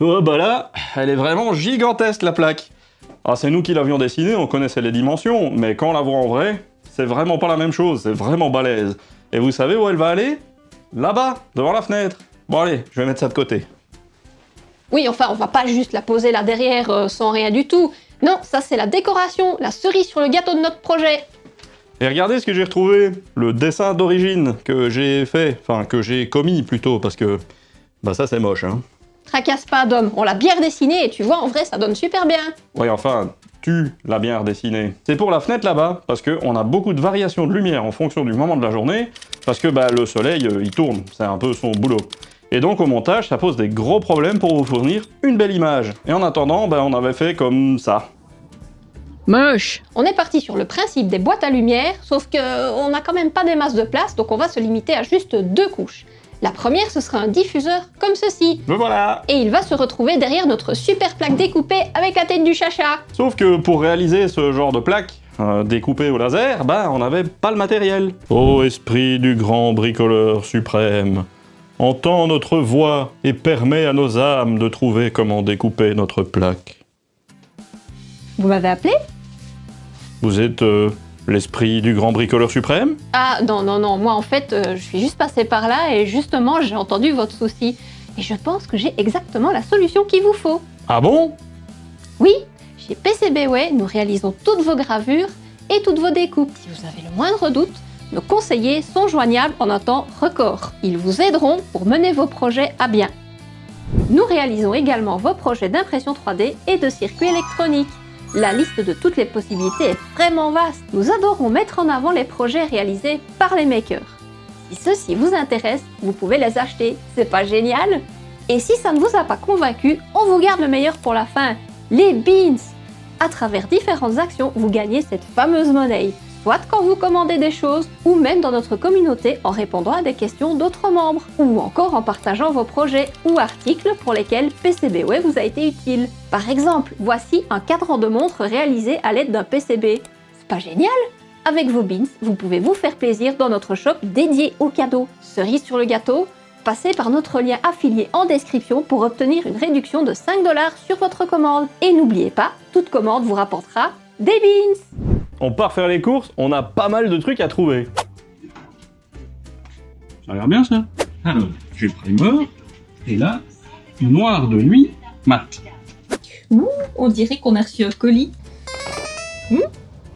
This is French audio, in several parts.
Oh bah là, elle est vraiment gigantesque la plaque. Ah, c'est nous qui l'avions dessinée, on connaissait les dimensions, mais quand on la voit en vrai, c'est vraiment pas la même chose, c'est vraiment balèze. Et vous savez où elle va aller? Là-bas, devant la fenêtre. Bon allez, je vais mettre ça de côté. Oui, enfin, on va pas juste la poser là derrière sans rien du tout. Non, ça c'est la décoration, la cerise sur le gâteau de notre projet. Et regardez ce que j'ai retrouvé, le dessin d'origine que j'ai fait, enfin que j'ai commis plutôt, parce que bah ça c'est moche, hein. Tracasse pas, Dom, on l'a bien redessiné et tu vois, en vrai, ça donne super bien. Oui, enfin, tu l'as bien redessiné. C'est pour la fenêtre là-bas, parce qu'on a beaucoup de variations de lumière en fonction du moment de la journée, parce que bah, le soleil, il tourne, c'est un peu son boulot. Et donc au montage, ça pose des gros problèmes pour vous fournir une belle image. Et en attendant, bah, on avait fait comme ça. Moche. On est parti sur le principe des boîtes à lumière, sauf que on n'a quand même pas des masses de place, donc on va se limiter à juste 2 couches. La première, ce sera un diffuseur comme ceci. Me voilà! Et il va se retrouver derrière notre super plaque découpée avec la tête du chacha. Sauf que pour réaliser ce genre de plaque, découpée au laser, bah on n'avait pas le matériel. Ô esprit du grand bricoleur suprême, entends notre voix et permets à nos âmes de trouver comment découper notre plaque. Vous m'avez appelé? Vous êtes l'esprit du grand bricoleur suprême? Ah non, moi en fait, je suis juste passée par là et justement j'ai entendu votre souci. Et je pense que j'ai exactement la solution qu'il vous faut. Ah bon? Oui, chez PCBWay, nous réalisons toutes vos gravures et toutes vos découpes. Si vous avez le moindre doute, nos conseillers sont joignables en un temps record. Ils vous aideront pour mener vos projets à bien. Nous réalisons également vos projets d'impression 3D et de circuits électroniques. La liste de toutes les possibilités est vraiment vaste. Nous adorons mettre en avant les projets réalisés par les makers. Si ceux-ci vous intéressent, vous pouvez les acheter. C'est pas génial? Et si ça ne vous a pas convaincu, on vous garde le meilleur pour la fin. Les beans! À travers différentes actions, vous gagnez cette fameuse monnaie. Soit quand vous commandez des choses, ou même dans notre communauté en répondant à des questions d'autres membres, ou encore en partageant vos projets ou articles pour lesquels PCBWay vous a été utile. Par exemple, voici un cadran de montre réalisé à l'aide d'un PCB. C'est pas génial? Avec vos beans, vous pouvez vous faire plaisir dans notre shop dédié aux cadeaux. Cerise sur le gâteau, passez par notre lien affilié en description pour obtenir une réduction de 5 $ sur votre commande. Et n'oubliez pas, toute commande vous rapportera des beans! On part faire les courses, on a pas mal de trucs à trouver. Ça a l'air bien ça. Alors, j'ai le primer, et là, noir de nuit, mat. Ouh, on dirait qu'on a reçu un colis.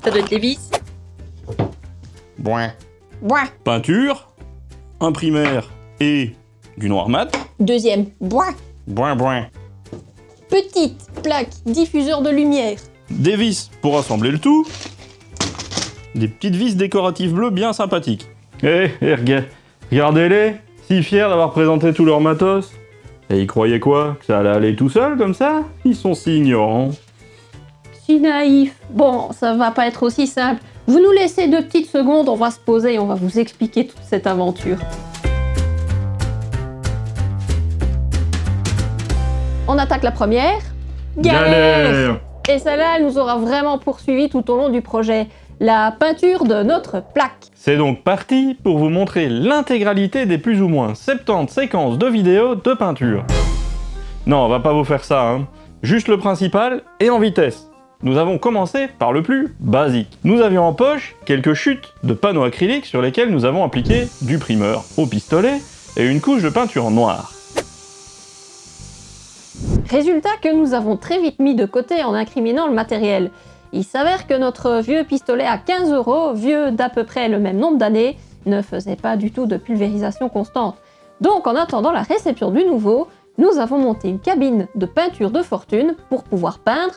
Ça doit être les vis. Boin. Boin. Peinture, un primaire et du noir mat. Deuxième, boin. Boin, boin. Petite plaque diffuseur de lumière. Des vis pour assembler le tout. Des petites vis décoratives bleues bien sympathiques. Regardez-les, si fiers d'avoir présenté tout leur matos. Et ils croyaient quoi? Que ça allait aller tout seul comme ça? Ils sont si ignorants. Si naïf. Bon, ça va pas être aussi simple. Vous nous laissez 2 petites secondes, on va se poser et on va vous expliquer toute cette aventure. On attaque la première. Galère. Et celle-là, elle nous aura vraiment poursuivi tout au long du projet. La peinture de notre plaque. C'est donc parti pour vous montrer l'intégralité des plus ou moins 70 séquences de vidéos de peinture. Non, on va pas vous faire ça, hein. Juste le principal et en vitesse. Nous avons commencé par le plus basique. Nous avions en poche quelques chutes de panneaux acryliques sur lesquels nous avons appliqué du primeur au pistolet et une couche de peinture noire. Résultat que nous avons très vite mis de côté en incriminant le matériel. Il s'avère que notre vieux pistolet à 15 €, vieux d'à peu près le même nombre d'années, ne faisait pas du tout de pulvérisation constante. Donc en attendant la réception du nouveau, nous avons monté une cabine de peinture de fortune pour pouvoir peindre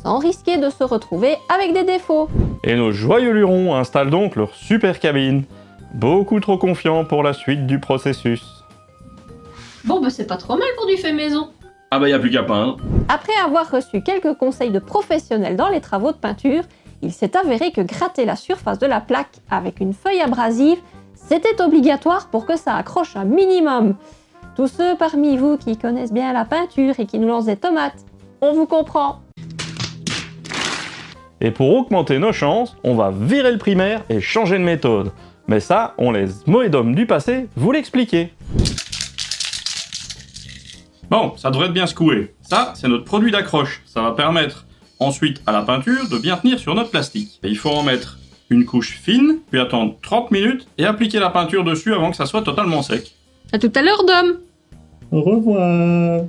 sans risquer de se retrouver avec des défauts. Et nos joyeux lurons installent donc leur super cabine. Beaucoup trop confiants pour la suite du processus. Bon, bah c'est pas trop mal pour du fait maison. Ah bah y a plus qu'à peindre. Après avoir reçu quelques conseils de professionnels dans les travaux de peinture, il s'est avéré que gratter la surface de la plaque avec une feuille abrasive, c'était obligatoire pour que ça accroche un minimum. Tous ceux parmi vous qui connaissent bien la peinture et qui nous lancent des tomates, on vous comprend. Et pour augmenter nos chances, on va virer le primaire et changer de méthode. Mais ça, on laisse Moedom du passé vous l'expliquer. Bon, ça devrait être bien secoué. Ça, c'est notre produit d'accroche. Ça va permettre ensuite à la peinture de bien tenir sur notre plastique. Et il faut en mettre une couche fine, puis attendre 30 minutes et appliquer la peinture dessus avant que ça soit totalement sec. À tout à l'heure, Dom. Au revoir.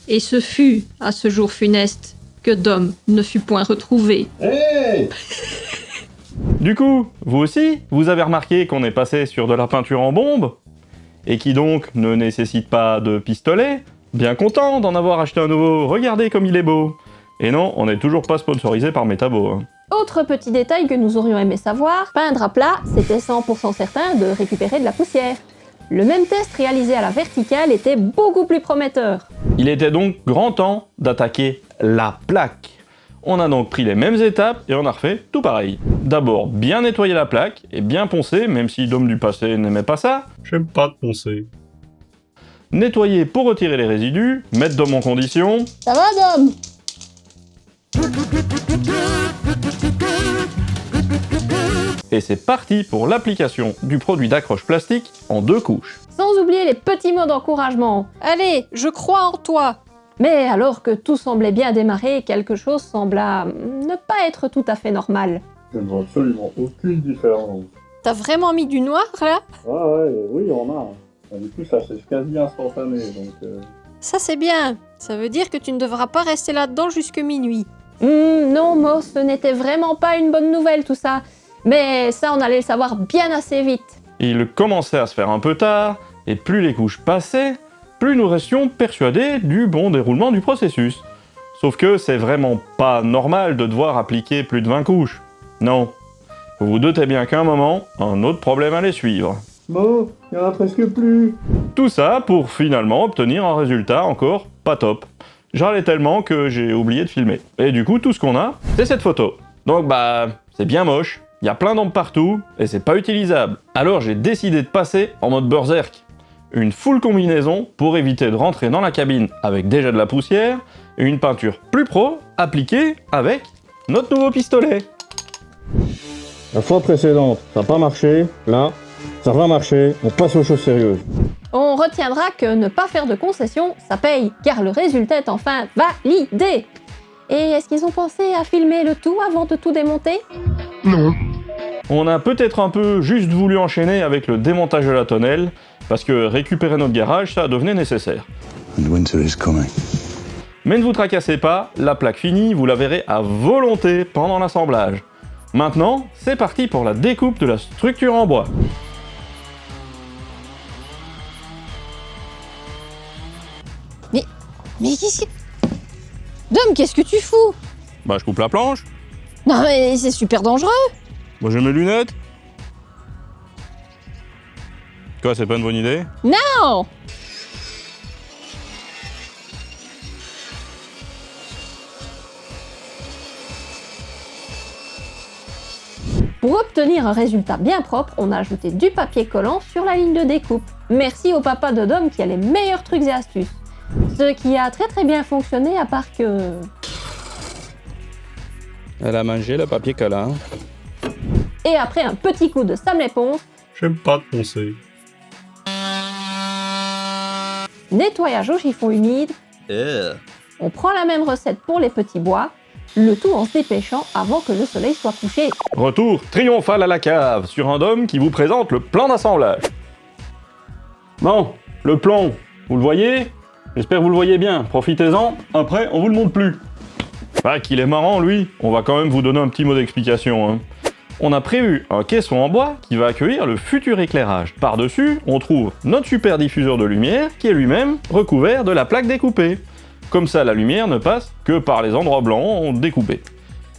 Et ce fut, à ce jour funeste, que Dom ne fut point retrouvé. Hey! Du coup, vous aussi, vous avez remarqué qu'on est passé sur de la peinture en bombe, et qui donc ne nécessite pas de pistolet. Bien content d'en avoir acheté un nouveau, regardez comme il est beau. Et non, on n'est toujours pas sponsorisé par Metabo. Hein. Autre petit détail que nous aurions aimé savoir, peindre à plat, c'était 100% certain de récupérer de la poussière. Le même test réalisé à la verticale était beaucoup plus prometteur. Il était donc grand temps d'attaquer la plaque. On a donc pris les mêmes étapes et on a refait tout pareil. D'abord, bien nettoyer la plaque et bien poncer, même si Dom du passé n'aimait pas ça. J'aime pas de poncer. Nettoyer pour retirer les résidus, mettre Dom en condition. Ça va, Dom? Et c'est parti pour l'application du produit d'accroche plastique en 2 couches. Sans oublier les petits mots d'encouragement. Allez, je crois en toi. Mais alors que tout semblait bien démarrer, quelque chose sembla ne pas être tout à fait normal. Je ne vois absolument aucune différence. T'as vraiment mis du noir, là? Oui, on a. Du coup, ça c'est quasi instantané, donc... Ça, c'est bien. Ça veut dire que tu ne devras pas rester là-dedans jusque minuit. Non, Mo, ce n'était vraiment pas une bonne nouvelle, tout ça. Mais ça, on allait le savoir bien assez vite. Il commençait à se faire un peu tard, et plus les couches passaient, plus nous restions persuadés du bon déroulement du processus. Sauf que c'est vraiment pas normal de devoir appliquer plus de 20 couches. Non. Vous vous doutez bien qu'à un moment, un autre problème allait suivre. Bon, il y en a presque plus. Tout ça pour finalement obtenir un résultat encore pas top. J'en ai tellement que j'ai oublié de filmer. Et du coup, tout ce qu'on a, c'est cette photo. Donc c'est bien moche, il y a plein d'ombres partout, et c'est pas utilisable. Alors j'ai décidé de passer en mode berserk. Une full combinaison pour éviter de rentrer dans la cabine avec déjà de la poussière, et une peinture plus pro appliquée avec notre nouveau pistolet. La fois précédente, ça n'a pas marché. Là, ça va marcher. On passe aux choses sérieuses. On retiendra que ne pas faire de concessions, ça paye, car le résultat est enfin validé. Et est-ce qu'ils ont pensé à filmer le tout avant de tout démonter? Non. On a peut-être un peu juste voulu enchaîner avec le démontage de la tonnelle, parce que récupérer notre garage, ça devenait nécessaire. And winter is coming. Mais ne vous tracassez pas, la plaque finie, vous la verrez à volonté pendant l'assemblage. Maintenant, c'est parti pour la découpe de la structure en bois. Mais qu'est-ce que... Dom, qu'est-ce que tu fous? Bah je coupe la planche. Non mais c'est super dangereux. Moi j'ai mes lunettes. Quoi, c'est pas une bonne idée? Non. Pour obtenir un résultat bien propre, on a ajouté du papier collant sur la ligne de découpe. Merci au papa de Dom qui a les meilleurs trucs et astuces. Ce qui a très bien fonctionné à part que... Elle a mangé le papier collant. Et après un petit coup de Sam l'éponge, J'aime pas de poncer. nettoyage au chiffon humide, on prend la même recette pour les petits bois, le tout en se dépêchant avant que le soleil soit couché. Retour triomphal à la cave sur un Dom qui vous présente le plan d'assemblage. Bon, le plan, vous le voyez? J'espère que vous le voyez bien, profitez-en, après on vous le montre plus. Ah, qu'il est marrant lui, on va quand même vous donner un petit mot d'explication. Hein. On a prévu un caisson en bois qui va accueillir le futur éclairage. Par-dessus, on trouve notre super diffuseur de lumière qui est lui-même recouvert de la plaque découpée. Comme ça, la lumière ne passe que par les endroits blancs découpés.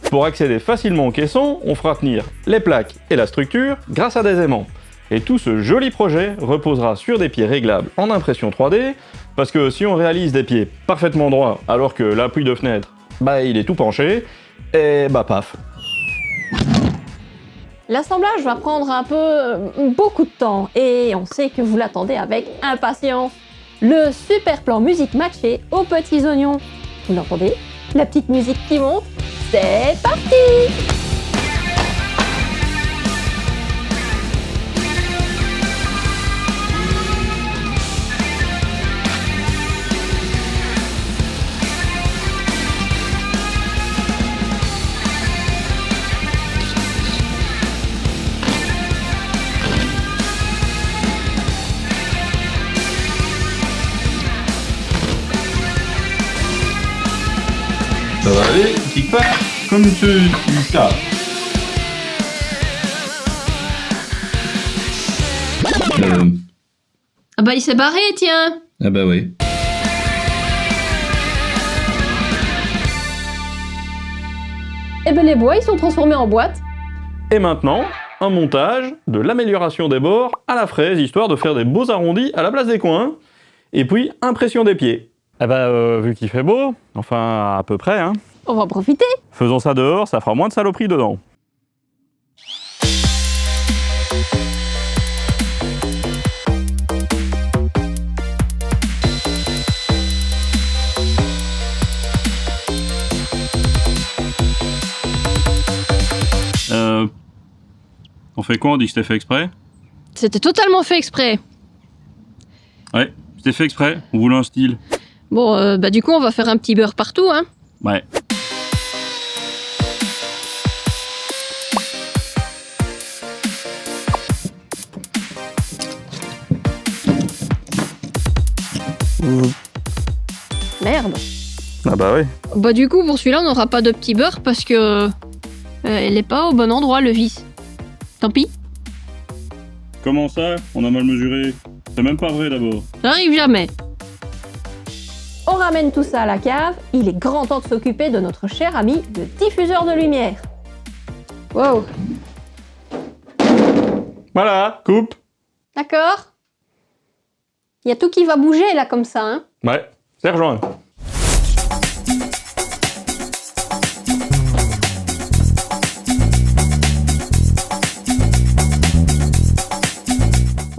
Pour accéder facilement au caisson, on fera tenir les plaques et la structure grâce à des aimants. Et tout ce joli projet reposera sur des pieds réglables en impression 3D, parce que si on réalise des pieds parfaitement droits alors que l'appui de fenêtre, il est tout penché, et paf. L'assemblage va prendre beaucoup de temps et on sait que vous l'attendez avec impatience. Le super plan musique matchée aux petits oignons. Vous l'entendez? La petite musique qui monte, c'est parti! Ça va aller, tic pas comme tu tapes. Ah bah il s'est barré, tiens. Ah bah oui. Et ben les bois, ils sont transformés en boîtes. Et maintenant, un montage de l'amélioration des bords à la fraise, histoire de faire des beaux arrondis à la place des coins. Et puis, impression des pieds. Eh ben, vu qu'il fait beau, enfin à peu près, hein. On va en profiter. Faisons ça dehors, ça fera moins de saloperies dedans. On fait quoi? On dit que c'était fait exprès? C'était totalement fait exprès. Ouais, c'était fait exprès, on voulait un style. Bon, bah du coup, on va faire un petit beurre partout, hein. Ouais. Merde. Ah bah ouais. Bah du coup, pour celui-là, on n'aura pas de petit beurre parce que... elle est pas au bon endroit, le vis. Tant pis. Comment ça? On a mal mesuré. C'est même pas vrai d'abord. Ça arrive jamais. On ramène tout ça à la cave. Il est grand temps de s'occuper de notre cher ami, le diffuseur de lumière. Wow. Voilà, coupe. D'accord. Il y a tout qui va bouger là comme ça, hein. Ouais, c'est rejoint.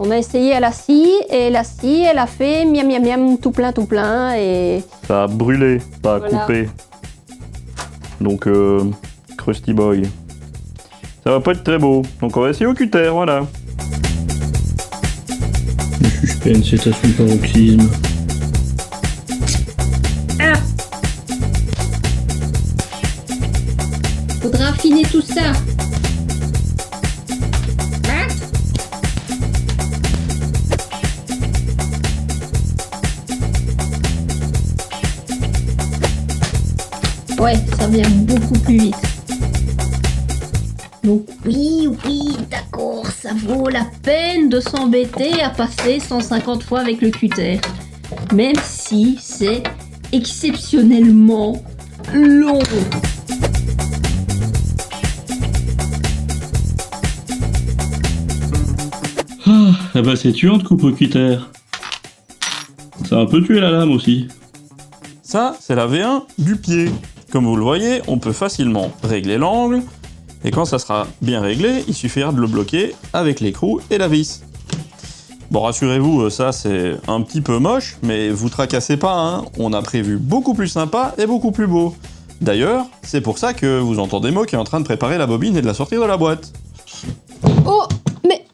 On a essayé à la scie, et la scie, elle a fait miam miam miam tout plein, et... Ça a brûlé, pas Voilà. coupé. Donc, Krusty Boy. Ça va pas être très beau. Donc on va essayer au cutter, voilà. Le suspense, c'est à son paroxysme. Faudra affiner tout ça. Ouais, ça vient beaucoup plus vite. Donc oui, d'accord, ça vaut la peine de s'embêter à passer 150 fois avec le cutter. Même si c'est exceptionnellement long. Ah bah c'est tuant de coupe au cutter. Ça a un peu tué la lame aussi. Ça, c'est la V1 du pied. Comme vous le voyez, on peut facilement régler l'angle. Et quand ça sera bien réglé, il suffira de le bloquer avec l'écrou et la vis. Bon, rassurez-vous, ça c'est un petit peu moche, mais vous tracassez pas, hein. On a prévu beaucoup plus sympa et beaucoup plus beau. D'ailleurs, c'est pour ça que vous entendez Mo qui est en train de préparer la bobine et de la sortir de la boîte. Oh, mais...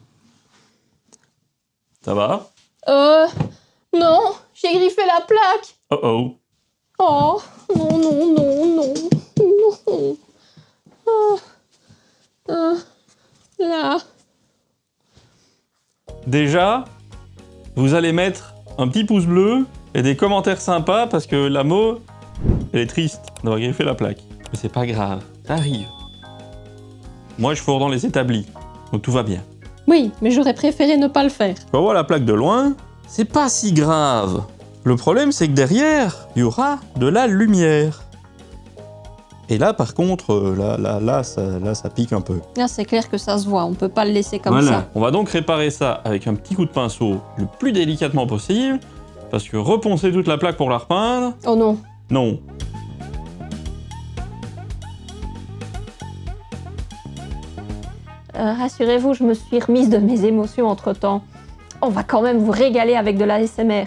Ça va? Non, j'ai griffé la plaque. Oh oh. Oh, non. Là. Déjà, vous allez mettre un petit pouce bleu et des commentaires sympas parce que la Mo, elle est triste d'avoir griffé la plaque. Mais c'est pas grave, ça arrive. Moi, je fourre dans les établis, donc tout va bien. Oui, mais j'aurais préféré ne pas le faire. Quand on voit la plaque de loin, c'est pas si grave. Le problème, c'est que derrière, il y aura de la lumière. Et là, par contre, là, ça pique un peu. Là, c'est clair que ça se voit, on peut pas le laisser comme Voilà. ça. On va donc réparer ça avec un petit coup de pinceau le plus délicatement possible, parce que reponcer toute la plaque pour la repeindre, Oh non. non. Rassurez-vous, je me suis remise de mes émotions entre-temps. On va quand même vous régaler avec de la ASMR.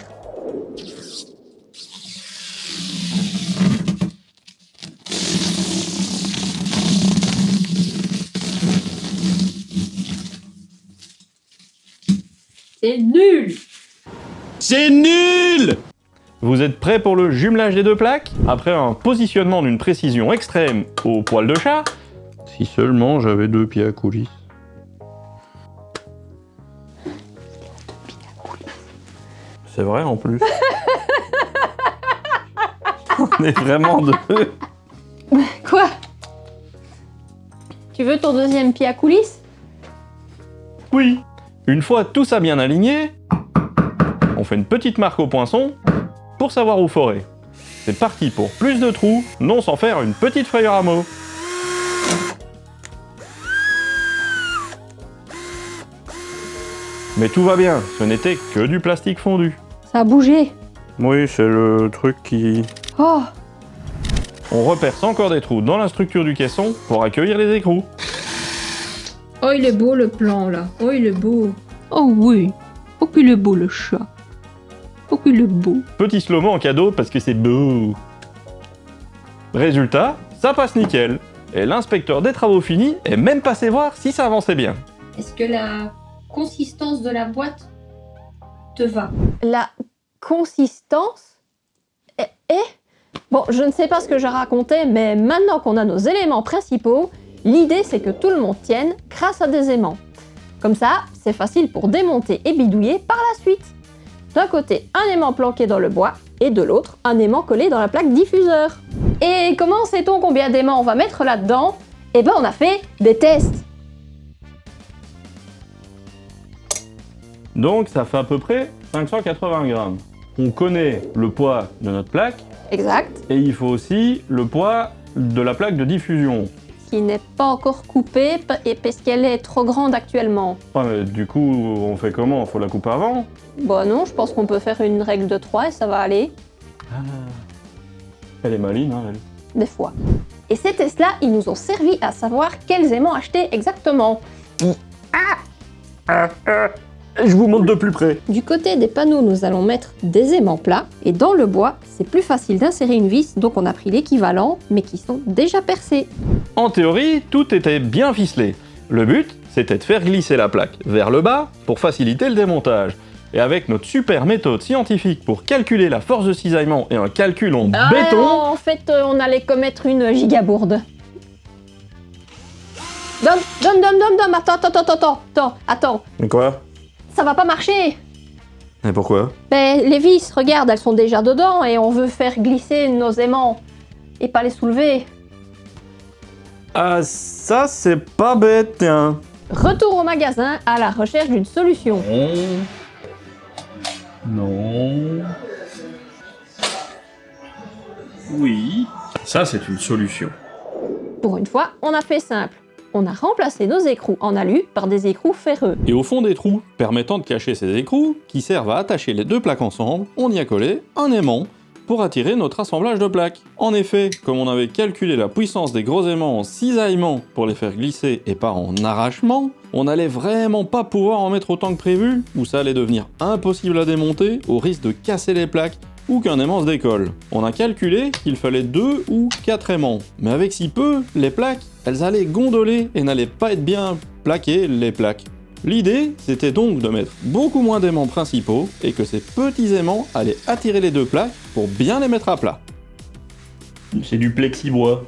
C'est nul! C'est nul! Vous êtes prêts pour le jumelage des deux plaques? Après un positionnement d'une précision extrême au poil de chat? Si seulement j'avais 2 pieds à coulisses. C'est vrai en plus. On est vraiment deux. Tu veux ton deuxième pied à coulisses? Oui. Une fois tout ça bien aligné, on fait une petite marque au poinçon pour savoir où forer. C'est parti pour plus de trous, non sans faire une petite frayeur à mots. Mais tout va bien, ce n'était que du plastique fondu. Ça a bougé. Oui, c'est le truc qui... Oh, On reperce encore des trous dans la structure du caisson pour accueillir les écrous. Oh, il est beau le plan là. Oh, il est beau. oh oui. Oh qu'il est beau le chat. Oh qu'il est beau. Petit slow-mo en cadeau parce que c'est beau. Résultat, ça passe nickel. Et l'inspecteur des travaux finis est même passé voir si ça avançait bien. Est-ce que la consistance de la boîte te va? La consistance Bon, je ne sais pas ce que je racontais, mais maintenant qu'on a nos éléments principaux, l'idée c'est que tout le monde tienne grâce à des aimants. Comme ça, c'est facile pour démonter et bidouiller par la suite. D'un côté, un aimant planqué dans le bois, et de l'autre, un aimant collé dans la plaque diffuseur. Et comment sait-on combien d'aimants on va mettre là-dedans? Eh ben, on a fait des tests. Donc ça fait à peu près 580 grammes. On connaît le poids de notre plaque, Exact. et il faut aussi le poids de la plaque de diffusion. Qui n'est pas encore coupée et parce qu'elle est trop grande actuellement. Ouais, mais du coup, on fait comment? Faut la couper avant? Bon non, je pense qu'on peut faire une règle de 3 et ça va aller. Elle est maligne, hein, elle. Des fois. Et ces tests-là, ils nous ont servi à savoir quels aimants acheter exactement. Je vous montre de plus près. Du côté des panneaux, nous allons mettre des aimants plats, et dans le bois, c'est plus facile d'insérer une vis, donc on a pris l'équivalent, mais qui sont déjà percés. En théorie, tout était bien ficelé. Le but, c'était de faire glisser la plaque vers le bas pour faciliter le démontage. Et avec notre super méthode scientifique pour calculer la force de cisaillement et un calcul en béton... En fait, on allait commettre une gigabourde. Dom, attends. Mais quoi? Ça va pas marcher. Mais pourquoi? Ben, les vis, regarde, elles sont déjà dedans et on veut faire glisser nos aimants et pas les soulever. Ah, ça c'est pas bête, tiens. Retour au magasin à la recherche d'une solution. Non. Oui. Ça c'est une solution. Pour une fois, on a fait simple. On a remplacé nos écrous en alu par des écrous ferreux. Et au fond des trous permettant de cacher ces écrous, qui servent à attacher les deux plaques ensemble, on y a collé un aimant pour attirer notre assemblage de plaques. En effet, comme on avait calculé la puissance des gros aimants en cisaillement pour les faire glisser et pas en arrachement, on n'allait vraiment pas pouvoir en mettre autant que prévu, ou ça allait devenir impossible à démonter au risque de casser les plaques ou qu'un aimant se décolle. On a calculé qu'il fallait 2 ou 4 aimants, mais avec si peu, les plaques, elles allaient gondoler et n'allaient pas être bien plaquées, les plaques. L'idée, c'était donc de mettre beaucoup moins d'aimants principaux et que ces petits aimants allaient attirer les deux plaques pour bien les mettre à plat. C'est du plexibois.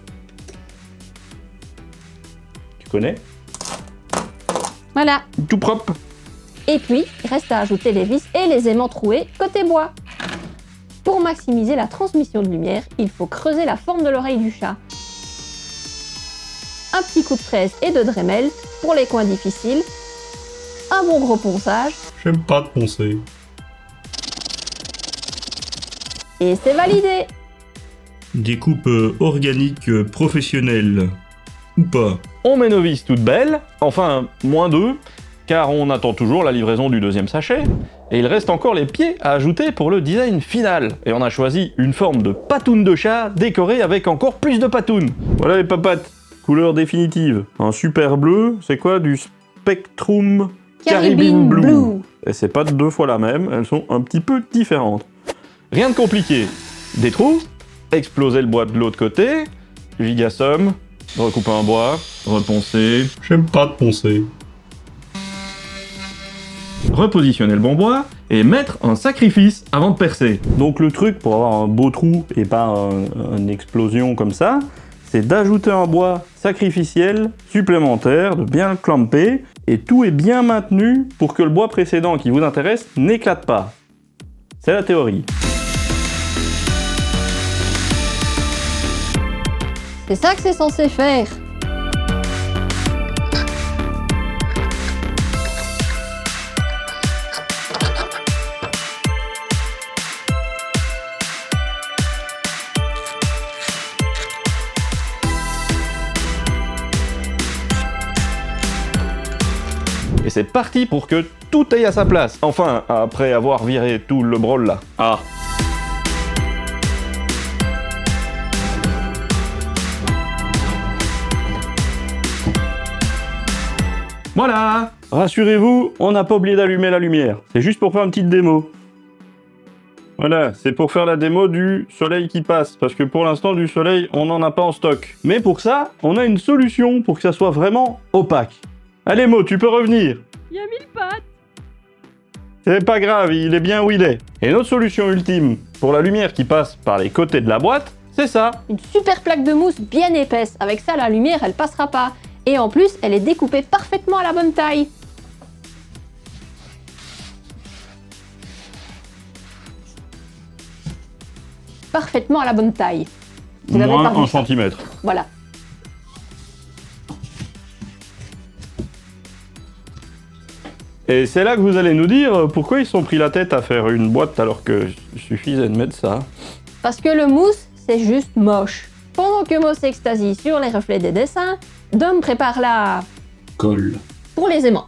Tu connais? Voilà. Tout propre. Et puis, il reste à ajouter les vis et les aimants troués côté bois. Pour maximiser la transmission de lumière, il faut creuser la forme de l'oreille du chat. Un petit coup de fraise et de Dremel pour les coins difficiles. Un bon gros ponçage. J'aime pas de poncer. Et c'est validé. Découpe organique professionnelle. Ou pas. On met nos vis toutes belles, enfin moins 2, car on attend toujours la livraison du deuxième sachet, et il reste encore les pieds à ajouter pour le design final. Et on a choisi une forme de patoune de chat décorée avec encore plus de patounes. Voilà les papates, couleur définitive. Un super bleu, c'est quoi? Du Spectrum Caribbean Blue. Et c'est pas deux fois la même, elles sont un petit peu différentes. Rien de compliqué. Des trous, exploser le bois de l'autre côté, gigasomme, recouper un bois, reponcer, J'aime pas de poncer. repositionner le bon bois et mettre un sacrifice avant de percer. Donc le truc pour avoir un beau trou et pas une explosion comme ça, c'est d'ajouter un bois sacrificiel supplémentaire, de bien le clamper, et tout est bien maintenu pour que le bois précédent qui vous intéresse n'éclate pas. C'est la théorie. C'est ça que c'est censé faire. c'est parti pour que tout aille à sa place. Enfin, après avoir viré tout le brol là. Ah. Voilà! Rassurez-vous, on n'a pas oublié d'allumer la lumière. C'est juste pour faire une petite démo. Voilà, c'est pour faire la démo du soleil qui passe, parce que pour l'instant, du soleil, on n'en a pas en stock. Mais pour ça, on a une solution pour que ça soit vraiment opaque. Allez Mo, tu peux revenir. Il y a 1000 pattes. C'est pas grave, il est bien où il est. Et notre solution ultime pour la lumière qui passe par les côtés de la boîte, c'est ça. Une super plaque de mousse bien épaisse. Avec ça, la lumière, elle passera pas. Et en plus, elle est découpée parfaitement à la bonne taille. Parfaitement à la bonne taille. Vous n'avez Moins pas vu 1 ça. centimètre. Voilà. Et c'est là que vous allez nous dire pourquoi ils se sont pris la tête à faire une boîte alors que suffisait de mettre ça. Parce que le mousse, c'est juste moche. Pendant que Mo s'extasie sur les reflets des dessins, Dom prépare la... Colle. pour les aimants.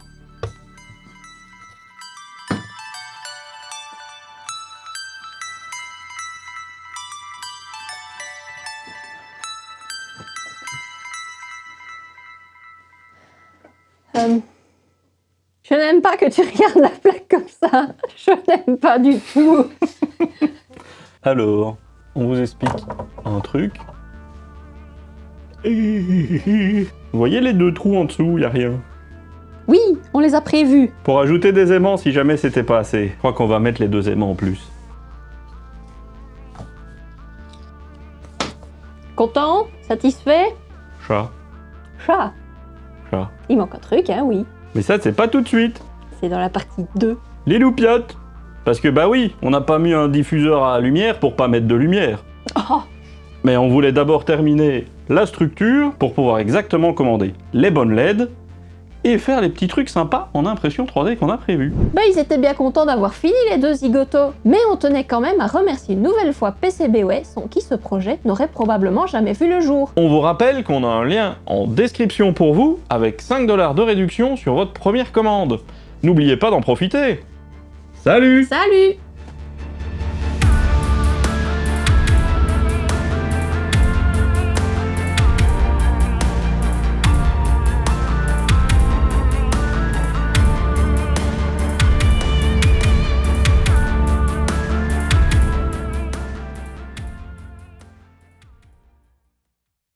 Je n'aime pas que tu regardes la plaque comme ça. Je n'aime pas du tout. Alors, on vous explique un truc. Vous voyez les deux trous en dessous, y a rien. Oui, on les a prévus. Pour ajouter des aimants si jamais c'était pas assez. Je crois qu'on va mettre les 2 aimants en plus. Content? Satisfait? Chat, Chat. chat. Il manque un truc, hein, oui. Mais ça, c'est pas tout de suite. C'est dans la partie 2. Les loupiottes. Parce que bah oui, on n'a pas mis un diffuseur à lumière pour pas mettre de lumière. Oh, Mais on voulait d'abord terminer la structure pour pouvoir exactement commander les bonnes LED et faire les petits trucs sympas en impression 3D qu'on a prévu. bah ils étaient bien contents d'avoir fini les 2 zigotos. Mais on tenait quand même à remercier une nouvelle fois PCBWay, sans qui ce projet n'aurait probablement jamais vu le jour. On vous rappelle qu'on a un lien en description pour vous avec 5 $ de réduction sur votre première commande. N'oubliez pas d'en profiter. Salut! Salut!